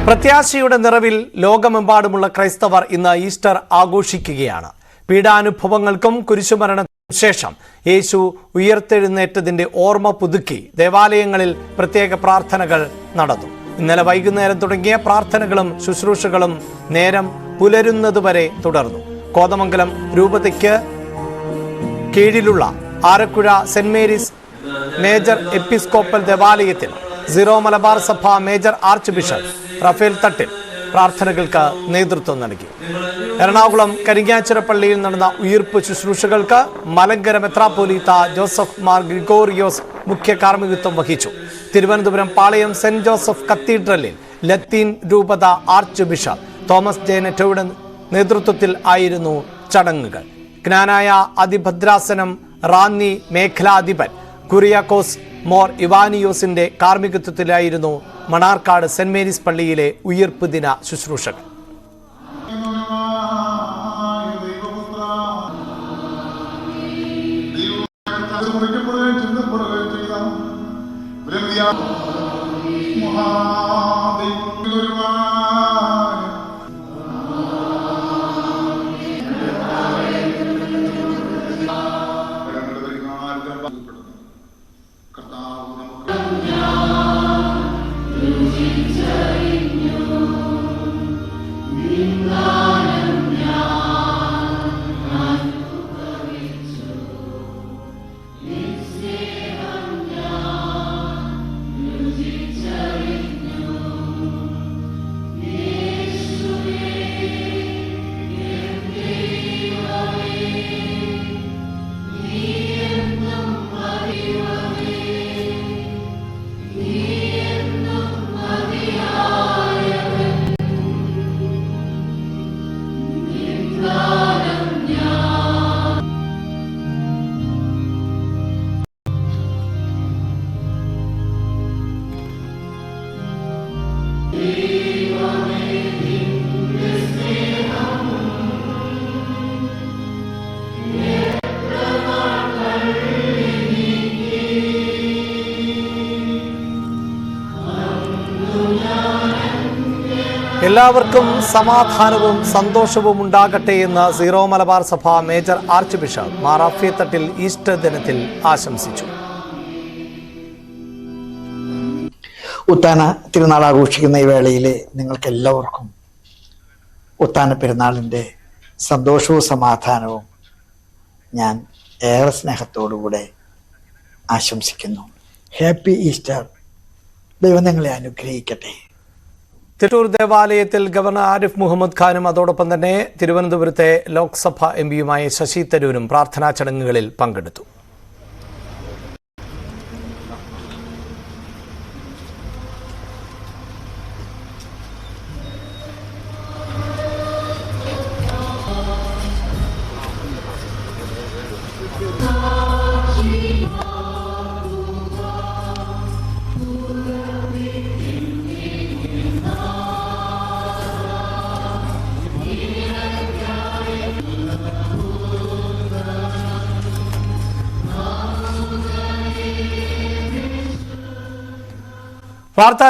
പ്രത്യാശയുടെ നിറവിൽ ലോകമെമ്പാടുമുള്ള ക്രൈസ്തവർ ഇന്ന് ഈസ്റ്റർ ആഘോഷിക്കുകയാണ്. പീഡാനുഭവങ്ങൾക്കും കുരിശുമരണത്തിനും ശേഷം യേശു ഉയർത്തെഴുന്നേറ്റതിന്റെ ഓർമ്മ പുതുക്കി ദേവാലയങ്ങളിൽ പ്രത്യേക പ്രാർത്ഥനകൾ നടന്നു. ഇന്നലെ വൈകുന്നേരം തുടങ്ങിയ പ്രാർത്ഥനകളും ശുശ്രൂഷകളും നേരം പുലരുന്നതുവരെ തുടർന്നു. കോതമംഗലം രൂപതയ്ക്ക് കീഴിലുള്ള Arakuzha saint Mary's major episcopal ദേവാലയത്തിൽ സീറോ മലബാർ സഭ മേജർ ആർച്ച് ബിഷപ്പ് റഫേൽ തട്ടിൽ പ്രാർത്ഥനകൾക്ക് നേതൃത്വം നൽകി. എറണാകുളം കരിങ്ങാച്ചിറ പള്ളിയിൽ നടന്ന ഉയിർപ്പ് ശുശ്രൂഷകൾക്ക് മലങ്കര മെത്രാപ്പോലീത്ത ജോസഫ് മാർ ഗ്രിഗോറിയോസ് മുഖ്യ കാർമ്മികത്വം വഹിച്ചു. തിരുവനന്തപുരം പാളയം സെന്റ് ജോസഫ് കത്തീഡ്രലിൽ ലത്തീൻ രൂപത ആർച്ച് ബിഷപ്പ് തോമസ് ജെ നെറ്റോയുടെ നേതൃത്വത്തിൽ ആയിരുന്നു ചടങ്ങുകൾ. ജ്ഞാനായ അതിഭദ്രാസനം റാന്നി മേഖലാധിപൻ കുറിയാക്കോസ് മോർ ഇവാനിയോസിന്റെ കാർമ്മികത്വത്തിലായിരുന്നു മണാർക്കാട് സെന്റ് മേരീസ് പള്ളിയിലെ ഉയിർപ്പ് ദിന ശുശ്രൂഷകൾ. എല്ലാവർക്കും സമാധാനവും സന്തോഷവും ഉണ്ടാകട്ടെ എന്ന് സീറോ മലബാർ സഭ major archbishop Mar Raphael Thattil Easter ദിനത്തിൽ ആശംസിച്ചു. ഉത്താന തിരുനാൾ ആഘോഷിക്കുന്ന ഈ വേളയിൽ നിങ്ങൾക്ക് എല്ലാവർക്കും ഉത്താന പെരുന്നാളിൻ്റെ സന്തോഷവും സമാധാനവും ഞാൻ ഏറെ സ്നേഹത്തോടുകൂടെ ആശംസിക്കുന്നു. Happy Easter. ദൈവം നിങ്ങളെ അനുഗ്രഹിക്കട്ടെ. തിരൂർ ദേവാലയത്തിൽ ഗവർണർ ആരിഫ് മുഹമ്മദ് ഖാനും അതോടൊപ്പം തന്നെ തിരുവനന്തപുരത്തെ ലോക്സഭ എംപിയുമായ ശശി തരൂരും പ്രാർത്ഥനാ ചടങ്ങുകളിൽ പങ്കെടുത്തു. വാർത്താ